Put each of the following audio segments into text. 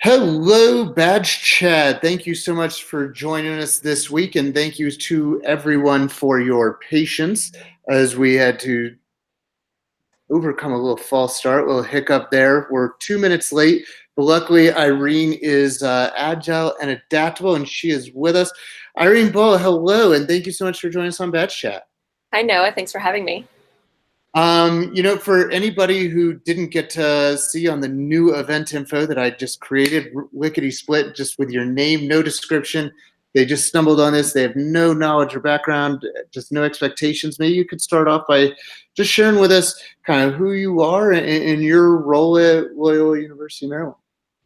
Hello, Badge Chat. Thank you so much for joining us this week, and thank you to everyone for your patience as we had to overcome a little false start, a little hiccup there. We're 2 minutes late, but luckily Irene is agile and adaptable, and she is with us. Irene Bal, hello, and thank you so much for joining us on Badge Chat. Hi, Noah. Thanks for having me. For anybody who didn't get to see on the new event info that I just created, lickety split, just with your name, no description, they just stumbled on this. They have no knowledge or background, just no expectations. Maybe you could start off by just sharing with us kind of who you are and your role at Loyola University, Maryland.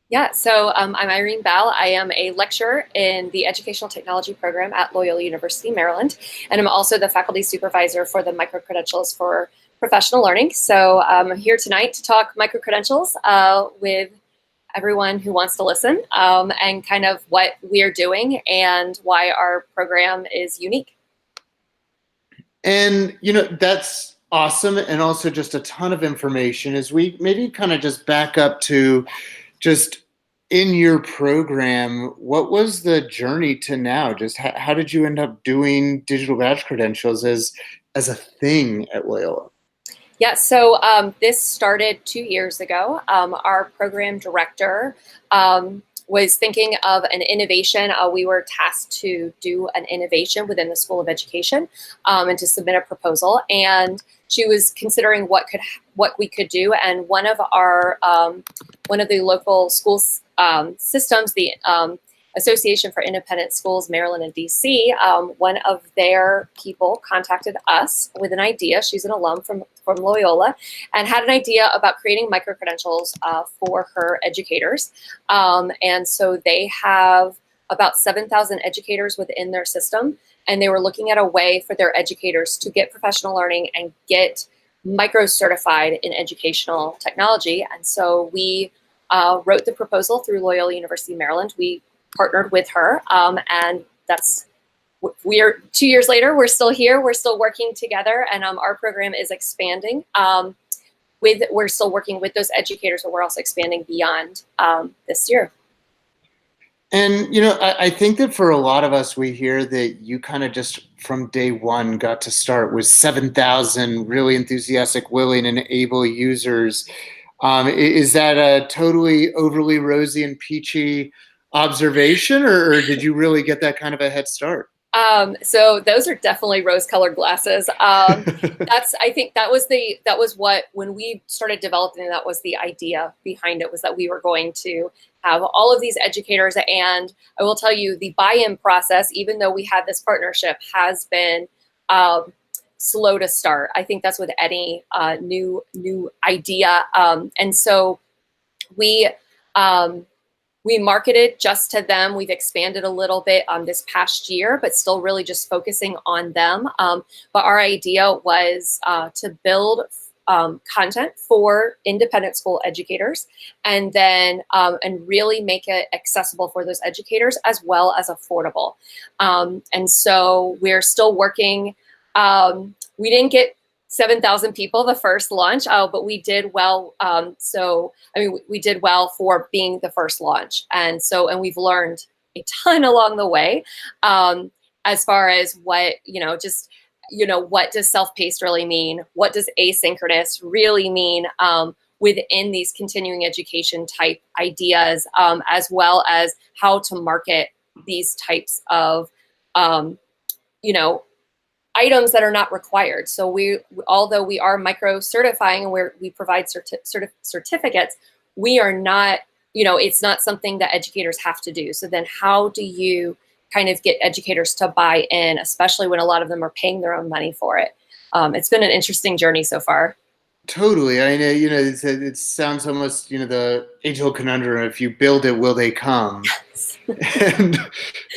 Yeah, so I'm Irene Bal. I am a lecturer in the Educational Technology program at Loyola University, Maryland, and I'm also the faculty supervisor for the micro-credentials for professional learning. So I'm here tonight to talk micro-credentials with everyone who wants to listen and kind of what we're doing and why our program is unique. And, that's awesome. And also just a ton of information as we maybe kind of just back up to just in your program, what was the journey to now? Just how did you end up doing digital badge credentials as a thing at Loyola? Yeah, so this started 2 years ago. Our program director was thinking of an innovation. We were tasked to do an innovation within the School of Education and to submit a proposal. And she was considering what we could do. And one of the local schools systems, the Association for Independent Schools, Maryland and DC, one of their people contacted us with an idea. She's an alum from Loyola and had an idea about creating micro-credentials for her educators. And so they have about 7,000 educators within their system, and they were looking at a way for their educators to get professional learning and get micro-certified in educational technology. And so we wrote the proposal through Loyola University, Maryland. We partnered with her, and we are 2 years later. We're still here. We're still working together, and our program is expanding. We're still working with those educators, but we're also expanding beyond this year. And I think that for a lot of us, we hear that you kind of just from day one got to start with 7,000 really enthusiastic, willing, and able users. Is that a totally overly rosy and peachy observation, or did you really get that kind of a head start? So those are definitely rose-colored glasses. I think that was what, when we started developing, that was the idea behind it, was that we were going to have all of these educators. And I will tell you, the buy-in process, even though we had this partnership, has been slow to start. I think that's with any new idea. And so we marketed just to them. We've expanded a little bit this past year, but still really just focusing on them. But our idea was to build content for independent school educators, and then and really make it accessible for those educators as well as affordable. And so we're still working. We didn't get 7,000 people the first launch, but we did well. We did well for being the first launch, and we've learned a ton along the way, as far as what what does self-paced really mean? What does asynchronous really mean within these continuing education type ideas, as well as how to market these types of items that are not required. So although we are micro certifying and we provide certificates, we are not, it's not something that educators have to do. So then how do you kind of get educators to buy in, especially when a lot of them are paying their own money for it? It's been an interesting journey so far. Totally. I know, it sounds almost, the age-old conundrum. If you build it, will they come?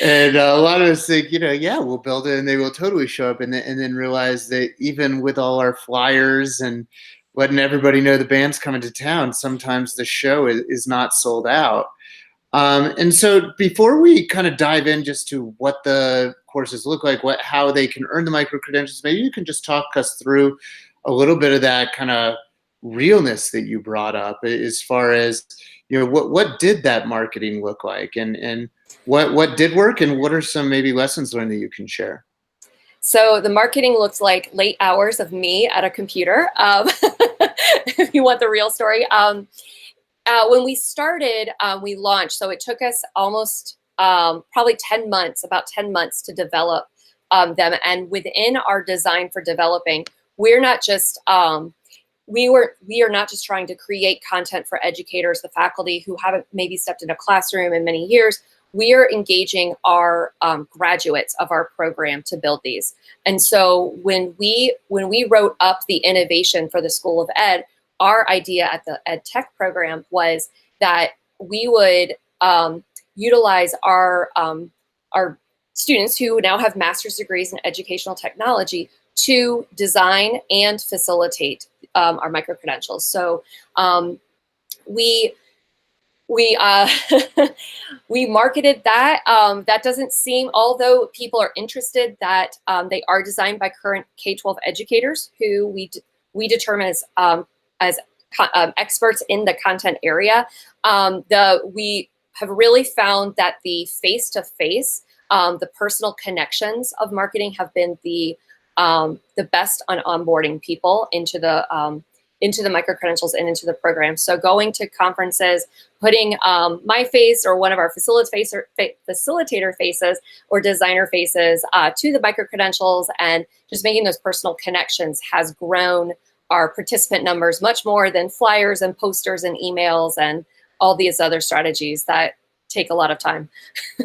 and a lot of us think, yeah, we'll build it and they will totally show up, and then realize that even with all our flyers and letting everybody know the band's coming to town, sometimes the show is not sold out. And so before we kind of dive in just to what the courses look like, how they can earn the micro credentials, maybe you can just talk us through a little bit of that kind of realness that you brought up as far as, what did that marketing look like, and what did work, and what are some maybe lessons learned that you can share? So the marketing looks like late hours of me at a computer. If you want the real story. When we started, we launched. So it took us almost probably 10 months, about 10 months to develop them. And within our design for developing, we're not just we are not just trying to create content for educators, the faculty who haven't maybe stepped in a classroom in many years. We are engaging our graduates of our program to build these. And so when we wrote up the innovation for the School of Ed, our idea at the Ed Tech program was that we would utilize our students who now have master's degrees in educational technology to design and facilitate our micro-credentials. So we we marketed that. That doesn't seem, although people are interested, that they are designed by current K-12 educators who we determine as experts in the content area. We have really found that the face-to-face, the personal connections of marketing have been the best on onboarding people into the micro-credentials and into the program. So going to conferences, putting my face or one of our facilitator faces or designer faces to the micro-credentials, and just making those personal connections has grown our participant numbers much more than flyers and posters and emails and all these other strategies that take a lot of time.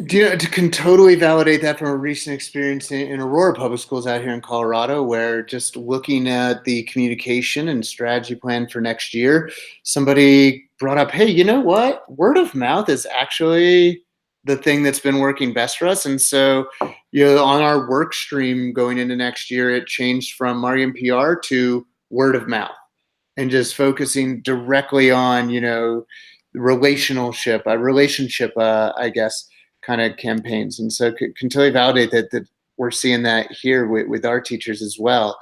Can totally validate that from a recent experience in Aurora Public Schools out here in Colorado, where just looking at the communication and strategy plan for next year, somebody brought up, hey, you know what? Word of mouth is actually the thing that's been working best for us. And so, on our work stream going into next year, it changed from marketing PR to word of mouth, and just focusing directly on, relationship, I guess, kind of campaigns. And so can totally validate that we're seeing that here with our teachers as well.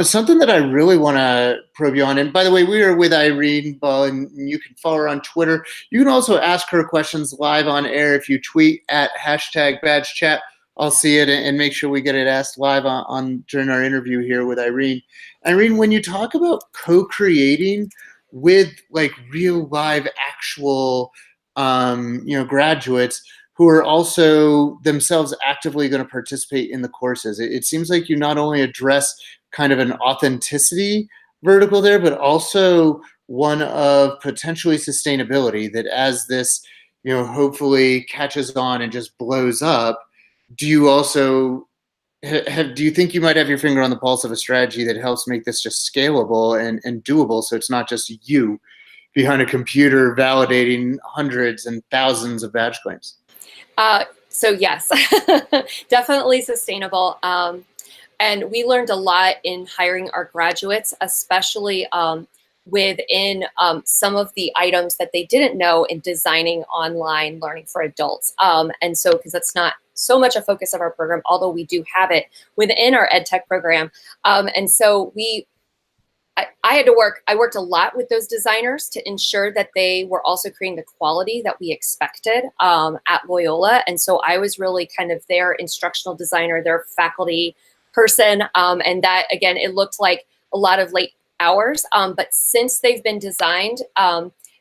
Something that I really want to probe you on, and by the way, we are with Irene Bal, and you can follow her on Twitter. You can also ask her questions live on air if you tweet at #BadgeChat. I'll see it and make sure we get it asked live on during our interview here with Irene. Irene, when you talk about co-creating with like real live actual graduates who are also themselves actively going to participate in the courses, it seems like you not only address kind of an authenticity vertical there, but also one of potentially sustainability, that as this hopefully catches on and just blows up, do you also do you think you might have your finger on the pulse of a strategy that helps make this just scalable and doable, so it's not just you behind a computer validating hundreds and thousands of badge claims? So yes, definitely sustainable. And we learned a lot in hiring our graduates, especially within some of the items that they didn't know in designing online learning for adults. And so, because that's not so much a focus of our program, although we do have it within our ed tech program. And so I worked a lot with those designers to ensure that they were also creating the quality that we expected at Loyola. And so I was really kind of their instructional designer, their faculty person. And that, again, it looked like a lot of late hours. But since they've been designed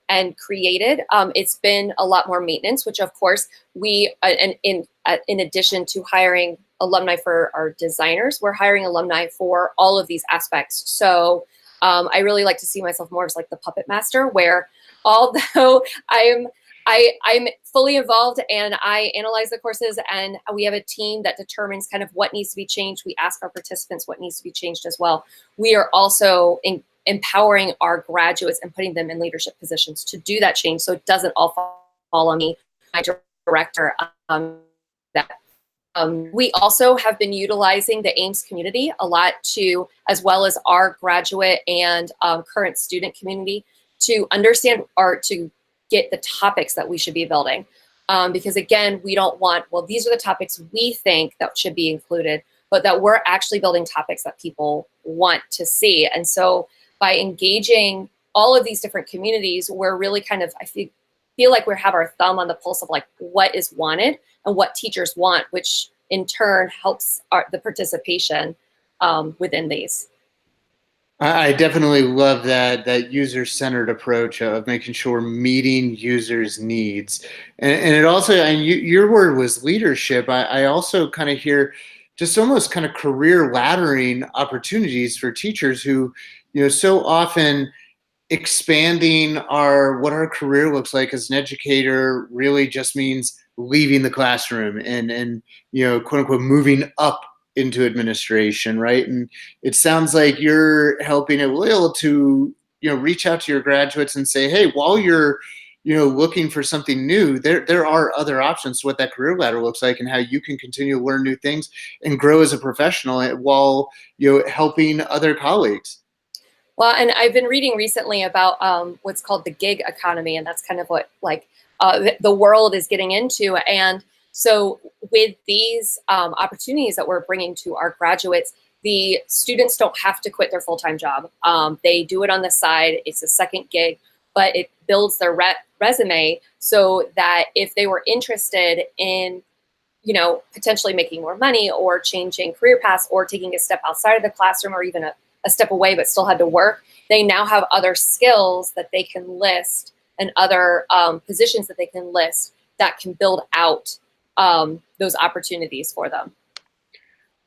and created, it's been a lot more maintenance, which of course we, in addition to hiring alumni for our designers, we're hiring alumni for all of these aspects. So I really like to see myself more as like the puppet master, where although I'm fully involved and I analyze the courses, and we have a team that determines kind of what needs to be changed. We ask our participants what needs to be changed as well. We are also empowering our graduates and putting them in leadership positions to do that change, so it doesn't all fall on me, my director. We also have been utilizing the Ames community a lot to, as well as our graduate and current student community, to understand or to get the topics that we should be building. Because again, we don't want, well, these are the topics we think that should be included, but that we're actually building topics that people want to see. And so by engaging all of these different communities, we're really kind of, I feel like we have our thumb on the pulse of like what is wanted and what teachers want, which in turn helps the participation within these. I definitely love that user-centered approach of making sure we're meeting users' needs, and it also, and your word was leadership. I also kind of hear just almost kind of career laddering opportunities for teachers who, so often expanding our what our career looks like as an educator really just means leaving the classroom and quote unquote moving up into administration, right? And it sounds like you're helping at Will to reach out to your graduates and say, hey, while you're looking for something new, there are other options to what that career ladder looks like and how you can continue to learn new things and grow as a professional while helping other colleagues. Well, and I've been reading recently about what's called the gig economy, and that's kind of what like the world is getting into. And so, with these opportunities that we're bringing to our graduates, the students don't have to quit their full-time job. They do it on the side. It's a second gig, but it builds their resume so that if they were interested in potentially making more money or changing career paths or taking a step outside of the classroom or even a step away but still had to work, they now have other skills that they can list and other positions that they can list that can build out those opportunities for them.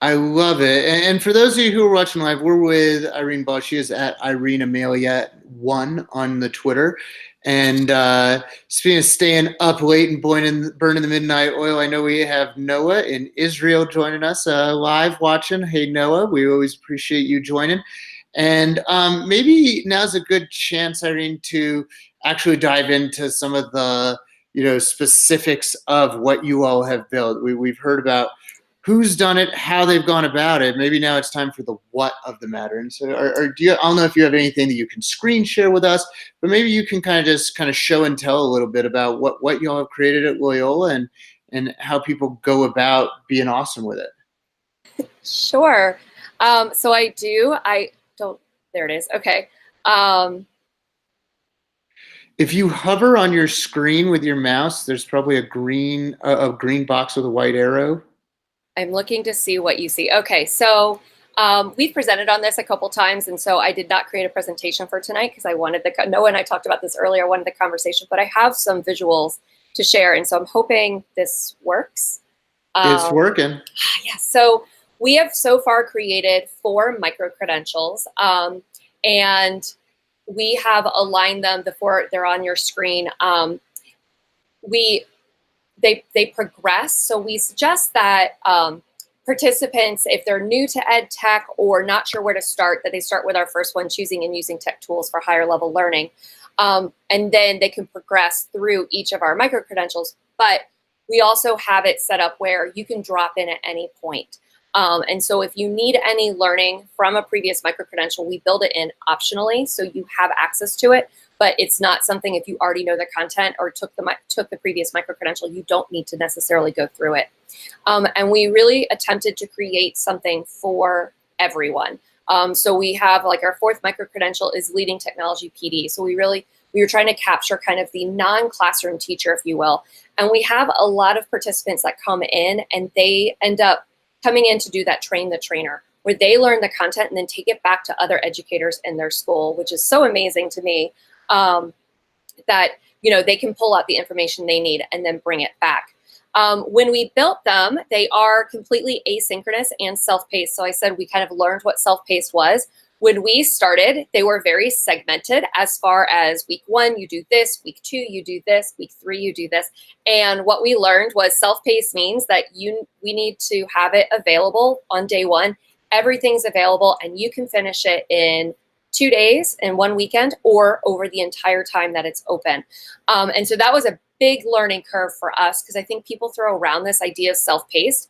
I love it. And for those of you who are watching live, we're with Irene Bal. She is at Irene Amelia1 on the Twitter. And speaking of staying up late and burning the midnight oil, I know we have Noah in Israel joining us live watching. Hey, Noah, we always appreciate you joining. And maybe now's a good chance, Irene, to actually dive into some of the specifics of what you all have built. We've heard about who's done it, how they've gone about it. Maybe now it's time for the what of the matter. And so, do you? I don't know if you have anything that you can screen share with us, but maybe you can kind of show and tell a little bit about what you all have created at Loyola and how people go about being awesome with it. Sure. So I do. I don't. There it is. Okay. If you hover on your screen with your mouse, there's probably a green box with a white arrow. I'm looking to see what you see. Okay, so we've presented on this a couple times, and so I did not create a presentation for tonight because I wanted Noah and I talked about this earlier, I wanted the conversation, but I have some visuals to share, and so I'm hoping this works. It's working. Yeah, so we have so far created 4 micro-credentials, and we have aligned them before they're on your screen. They progress. So we suggest that participants, if they're new to ed tech or not sure where to start, that they start with our first one, choosing and using tech tools for higher level learning. And then they can progress through each of our micro credentials. But we also have it set up where you can drop in at any point. And so if you need any learning from a previous micro credential, we build it in optionally so you have access to it. But it's not something, if you already know the content or took the previous micro credential, you don't need to necessarily go through it. And we really attempted to create something for everyone. So we have like our 4th micro credential is leading technology PD. So we were trying to capture kind of the non-classroom teacher, if you will. And we have a lot of participants that come in and they end up coming in to do that train the trainer, where they learn the content and then take it back to other educators in their school, which is so amazing to me. That they can pull out the information they need and then bring it back. When we built them, they are completely asynchronous and self-paced. So I said we kind of learned what self-paced was. When we started, they were very segmented as far as week 1, you do this, week 2, you do this, week 3, you do this. And what we learned was self-paced means that we need to have it available on day 1. Everything's available and you can finish it in 2 days and 1 weekend or over the entire time that it's open. And so that was a big learning curve for us because I think people throw around this idea of self-paced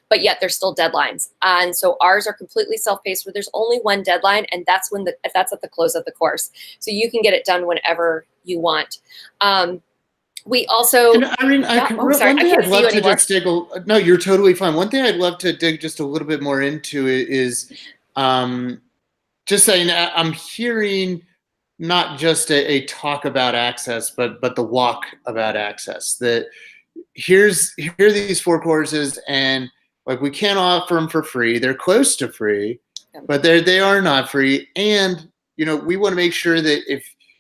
but yet there's still deadlines. And so ours are completely self-paced where there's only one deadline and that's at the close of the course. So you can get it done whenever you want. We also, and Irene, no, you're totally fine. One thing I'd love to dig just a little bit more into is just saying, I'm hearing not just a talk about access, but the walk about access. That here are these 4 courses, and like we can't offer them for free. They're close to free, but they are not free. And we want to make sure that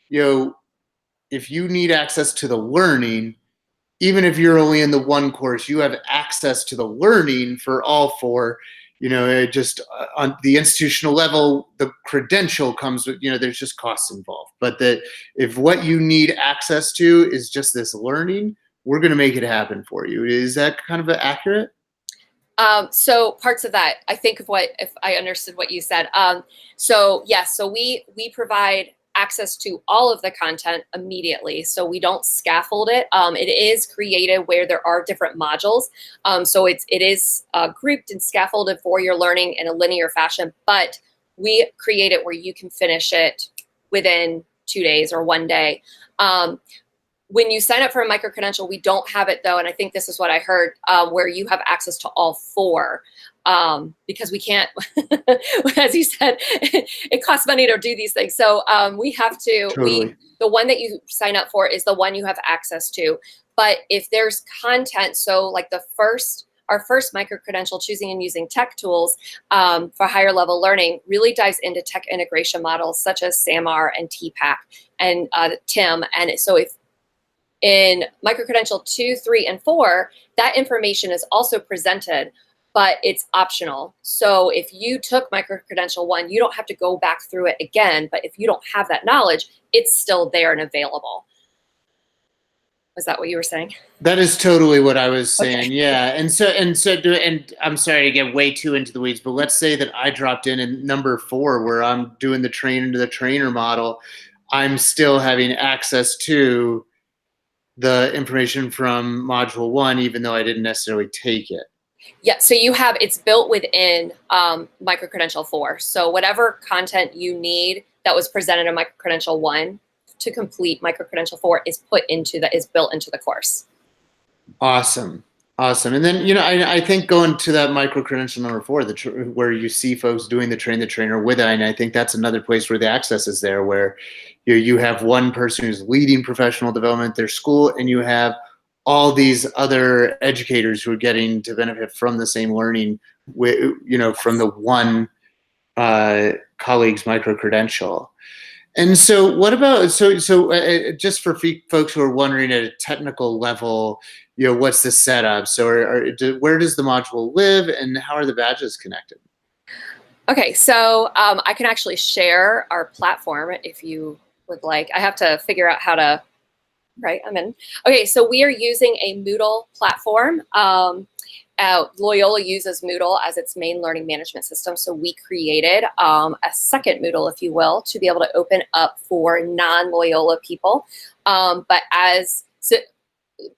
if you need access to the learning, even if you're only in the 1 course, you have access to the learning for all 4. Just on the institutional level, the credential comes with, there's just costs involved. But that if what you need access to is just this learning, we're going to make it happen for you. Is that kind of accurate? So parts of that, I think of if I understood what you said. So yes, so we provide access to all of the content immediately. So we don't scaffold it. It is created where there are different modules. So it is grouped and scaffolded for your learning in a linear fashion, but we create it where you can finish it within 2 days or 1 day. When you sign up for a micro-credential, we don't have it though, and I think this is what I heard, where you have access to all 4, because we can't, as you said, it costs money to do these things. So we have to, Totally. the one that you sign up for is the one you have access to. But if there's content, so like our first micro-credential, choosing and using tech tools for higher level learning, really dives into tech integration models such as SAMR and TPAC and TIM. And so if in micro-credential 2, 3, and 4, that information is also presented, but it's optional. So if you took micro-credential 1, you don't have to go back through it again, but if you don't have that knowledge, it's still there and available. Was that what you were saying? That is totally what I was saying. Okay. Yeah. And I'm sorry to get way too into the weeds, but let's say that I dropped in number 4, where I'm doing the train to the trainer model. I'm still having access to the information from module 1, even though I didn't necessarily take it. Yeah, so it's built within micro-credential 4. So whatever content you need that was presented in micro-credential 1 to complete micro-credential 4 is built into the course. Awesome. And then, I think going to that micro-credential number 4, where you see folks doing the train the trainer with it, and I think that's another place where the access is there, where you have one person who's leading professional development at their school, and you have all these other educators who are getting to benefit from the same learning, from the one colleague's micro-credential. And so what about, just for folks who are wondering at a technical level, what's the setup? So where does the module live, and how are the badges connected? Okay, so I can actually share our platform if you would like. I have to figure out how to, right, I'm in. Okay, so we are using a Moodle platform. Loyola uses Moodle as its main learning management system, so we created a second Moodle, if you will, to be able to open up for non-Loyola people. But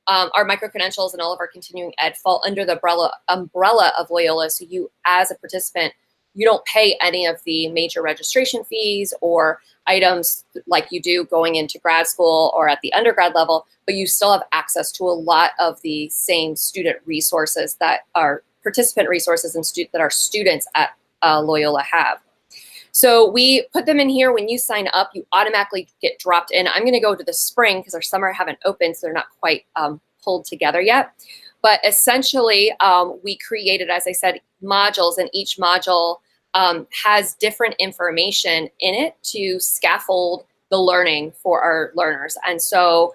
our micro-credentials and all of our continuing ed fall under the umbrella of Loyola, so you, as a participant, you don't pay any of the major registration fees or items like you do going into grad school or at the undergrad level, but you still have access to a lot of the same student resources that are participant resources and that our students at Loyola have. So we put them in here. When you sign up, you automatically get dropped in. I'm going to go to the spring because our summer haven't opened, so they're not quite pulled together yet. But essentially, we created, as I said, modules, and each module has different information in it to scaffold the learning for our learners. And so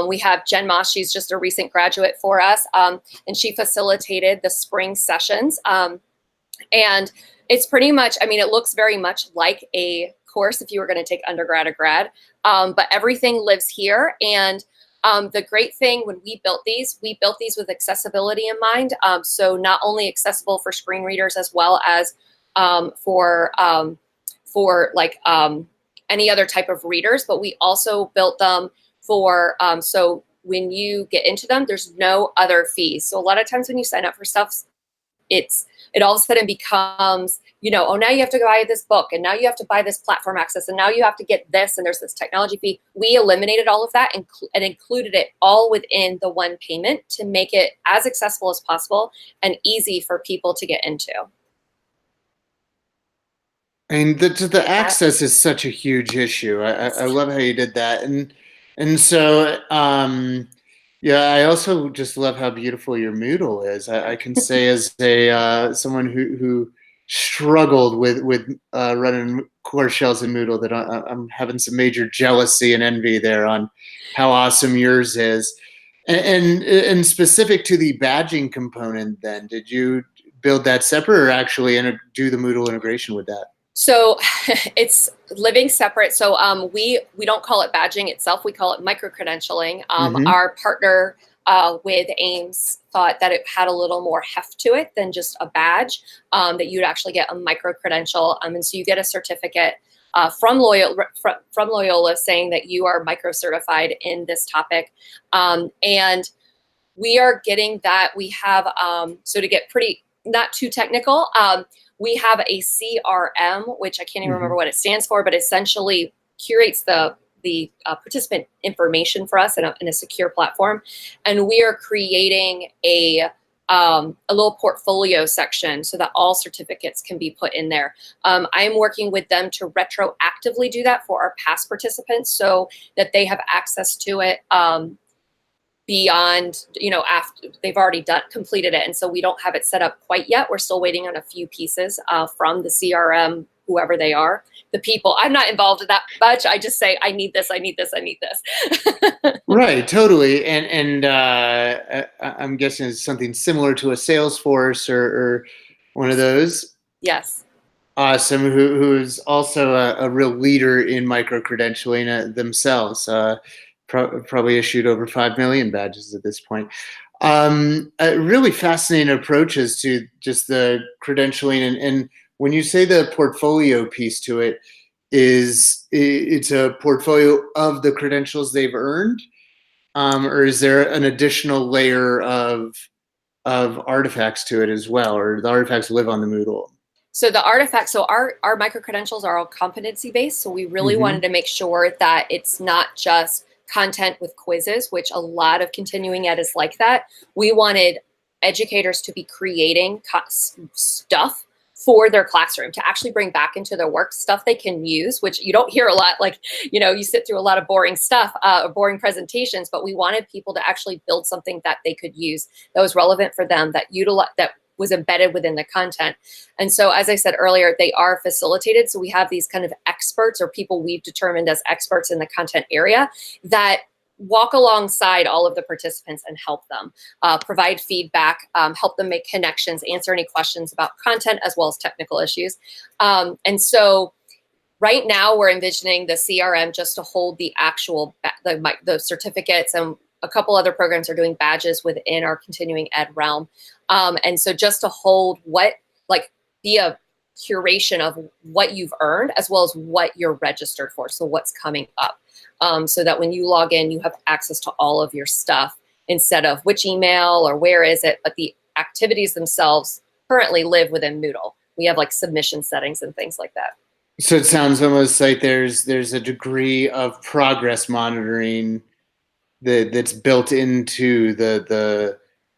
we have Jen Moss, she's just a recent graduate for us, and she facilitated the spring sessions. And it's pretty much, I mean, it looks very much like a course if you were going to take undergrad or grad, but everything lives here. And the great thing when we built these with accessibility in mind. So not only accessible for screen readers as well as for like any other type of readers, but we also built them for, so when you get into them, there's no other fees. So a lot of times when you sign up for stuff, it all of a sudden becomes, oh, now you have to buy this book, and now you have to buy this platform access, and now you have to get this, and there's this technology fee. We eliminated all of that and included it all within the one payment to make it as accessible as possible and easy for people to get into. And the access is such a huge issue. I love how you did that, and so yeah, I also just love how beautiful your Moodle is. I can say as a someone who struggled with running core shells in Moodle that I'm having some major jealousy and envy there on how awesome yours is. And specific to the badging component, then did you build that separate or actually do the Moodle integration with that? So it's living separate. So we don't call it badging itself. We call it micro credentialing. Mm-hmm. Our partner with Ames thought that it had a little more heft to it than just a badge. That you'd actually get a micro credential, and so you get a certificate from Loyola saying that you are micro certified in this topic, and we are getting that. We have so to get pretty not too technical. We have a CRM, which I can't even remember what it stands for, but essentially curates the participant information for us in a secure platform. And we are creating a little portfolio section so that all certificates can be put in there. I'm working with them to retroactively do that for our past participants so that they have access to it. Beyond, after they've already completed it. And so we don't have it set up quite yet. We're still waiting on a few pieces from the CRM, whoever they are, the people. I'm not involved in that much. I just say, I need this, I need this, I need this. Right, totally. And I'm guessing it's something similar to a Salesforce or one of those. Yes. Awesome. Who's also a real leader in micro credentialing themselves. Probably issued over 5 million badges at this point. Really fascinating approaches to just the credentialing. And when you say the portfolio piece to it, it's a portfolio of the credentials they've earned, or is there an additional layer of artifacts to it as well, or the artifacts live on the Moodle? So the artifacts, so our micro credentials are all competency based. So we really wanted to make sure that it's not just content with quizzes, which a lot of continuing ed is like that. We wanted educators to be creating stuff for their classroom to actually bring back into their work, stuff they can use, which you don't hear a lot. Like, you sit through a lot of boring stuff, or boring presentations, but we wanted people to actually build something that they could use that was relevant for them, that was embedded within the content. And so, as I said earlier, they are facilitated. So we have these kind of experts or people we've determined as experts in the content area that walk alongside all of the participants and help them provide feedback, help them make connections, answer any questions about content as well as technical issues. And so right now we're envisioning the CRM just to hold the actual, the certificates, and a couple other programs are doing badges within our continuing ed realm. And so just to hold be a curation of what you've earned as well as what you're registered for. So what's coming up, so that when you log in, you have access to all of your stuff instead of which email or where is it, but the activities themselves currently live within Moodle. We have like submission settings and things like that. So it sounds almost like there's a degree of progress monitoring that's built into the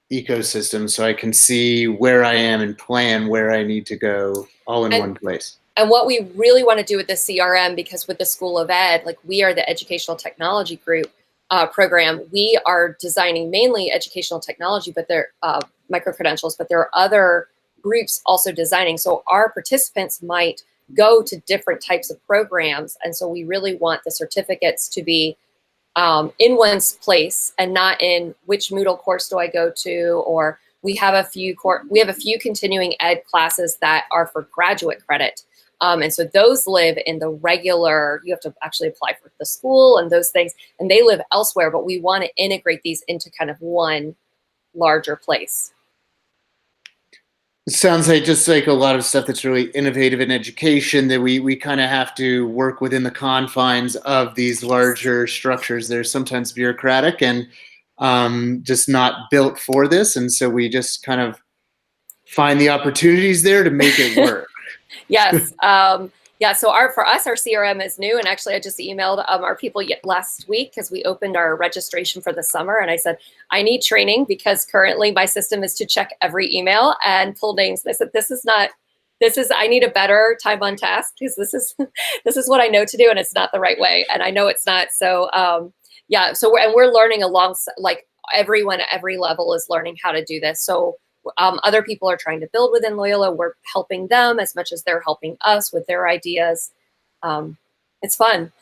ecosystem, so I can see where I am and plan where I need to go all in one place. And what we really want to do with the CRM, because with the School of Ed, like we are the educational technology group program, we are designing mainly educational technology, but they're micro credentials, but there are other groups also designing. So our participants might go to different types of programs. And so we really want the certificates to be in one place and not in which Moodle course do I go to, or we have a few continuing ed classes that are for graduate credit. And so those live in the regular, you have to actually apply for the school and those things, and they live elsewhere, but we want to integrate these into kind of one larger place. It sounds like just like a lot of stuff that's really innovative in education that we kind of have to work within the confines of these larger structures. They're sometimes bureaucratic and just not built for this. And so we just kind of find the opportunities there to make it work. Yes. Yeah, so for us, our CRM is new. And actually, I just emailed our people last week because we opened our registration for the summer. And I said, I need training because currently my system is to check every email and pull names. And I said, this is not I need a better time on task because this is what I know to do and it's not the right way. And I know it's not. So, yeah. So we're learning like everyone at every level is learning how to do this. So, other people are trying to build within Loyola. We're helping them as much as they're helping us with their ideas. It's fun.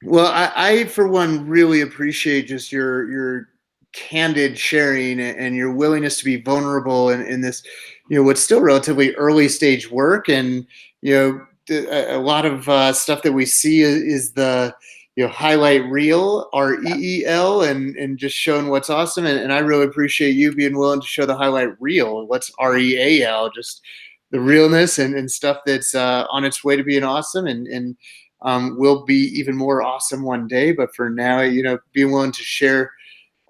Well, I for one really appreciate just your candid sharing and your willingness to be vulnerable in this, what's still relatively early stage work. And a lot of stuff that we see is the highlight reel, REEL, and just showing what's awesome. And I really appreciate you being willing to show the highlight reel. What's REAL? Just the realness and stuff that's on its way to being awesome and will be even more awesome one day. But for now, being willing to share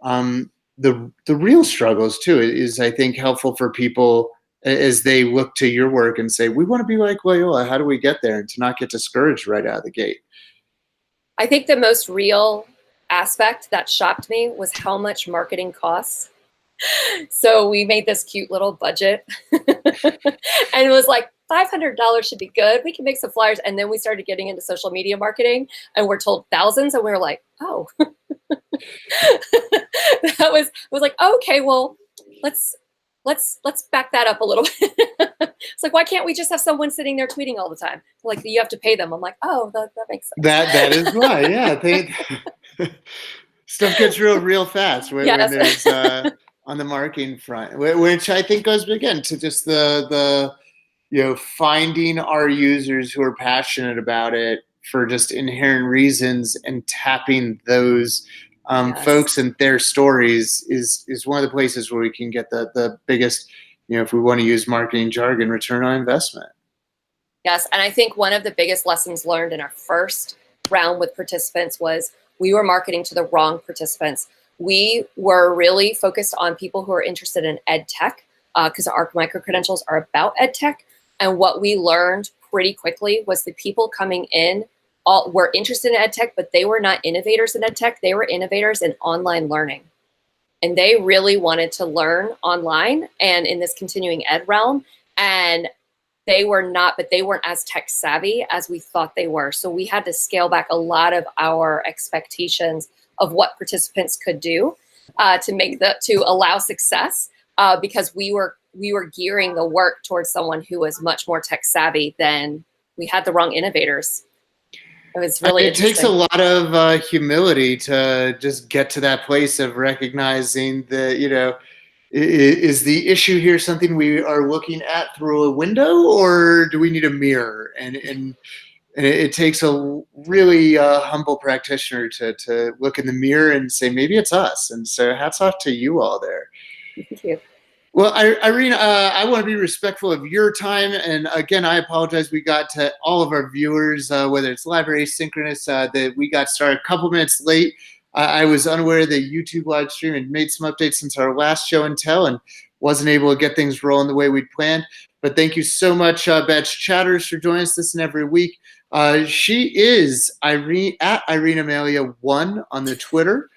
the real struggles too is, I think, helpful for people as they look to your work and say, we want to be like Loyola. How do we get there? And to not get discouraged right out of the gate. I think the most real aspect that shocked me was how much marketing costs. So we made this cute little budget and it was like $500 should be good. We can make some flyers. And then we started getting into social media marketing and we're told thousands. And we were like, oh, that was like, okay, well, let's back that up a little bit. It's like, why can't we just have someone sitting there tweeting all the time? Like, you have to pay them. I'm like, oh, that makes sense. That is why, yeah. Stuff gets real fast when there's on the marketing front, which I think goes again to just the finding our users who are passionate about it for just inherent reasons and tapping those folks and their stories is one of the places where we can get the biggest, if we want to use marketing jargon, return on investment. Yes, and I think one of the biggest lessons learned in our first round with participants was we were marketing to the wrong participants. We were really focused on people who are interested in ed tech because our micro-credentials are about ed tech. And what we learned pretty quickly was the people coming in all were interested in ed tech, but they were not innovators in ed tech. They were innovators in online learning. And they really wanted to learn online and in this continuing ed realm. And they weren't as tech savvy as we thought they were. So we had to scale back a lot of our expectations of what participants could do to allow success because we were gearing the work towards someone who was much more tech savvy than we had the wrong innovators. It was really It takes a lot of humility to just get to that place of recognizing that, is the issue here something we are looking at through a window, or do we need a mirror? And it takes a really humble practitioner to look in the mirror and say, maybe it's us. And so hats off to you all there. Thank you. Well, Irene, I want to be respectful of your time. And again, I apologize. We got to all of our viewers, whether it's live or asynchronous, that we got started a couple minutes late. I was unaware that YouTube live stream had made some updates since our last show and tell and wasn't able to get things rolling the way we'd planned. But thank you so much, Badge Chatters, for joining us this and every week. She is Irene at Irene Amelia 1 on the Twitter.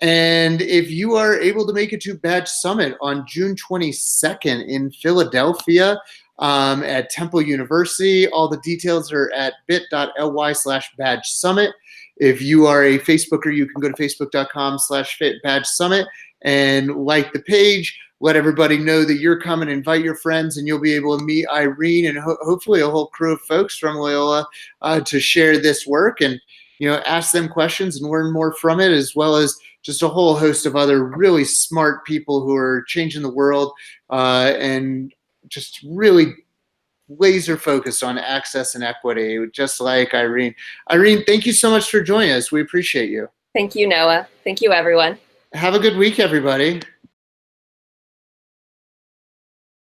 And if you are able to make it to Badge Summit on June 22nd in Philadelphia at Temple University, all the details are at bit.ly/Badge Summit. If you are a Facebooker, you can go to facebook.com/Badge Summit and like the page. Let everybody know that you're coming, invite your friends, and you'll be able to meet Irene and hopefully a whole crew of folks from Loyola to share this work and ask them questions and learn more from it, as well as just a whole host of other really smart people who are changing the world and just really laser focused on access and equity, just like Irene. Irene, thank you so much for joining us. We appreciate you. Thank you, Noah. Thank you, everyone. Have a good week, everybody.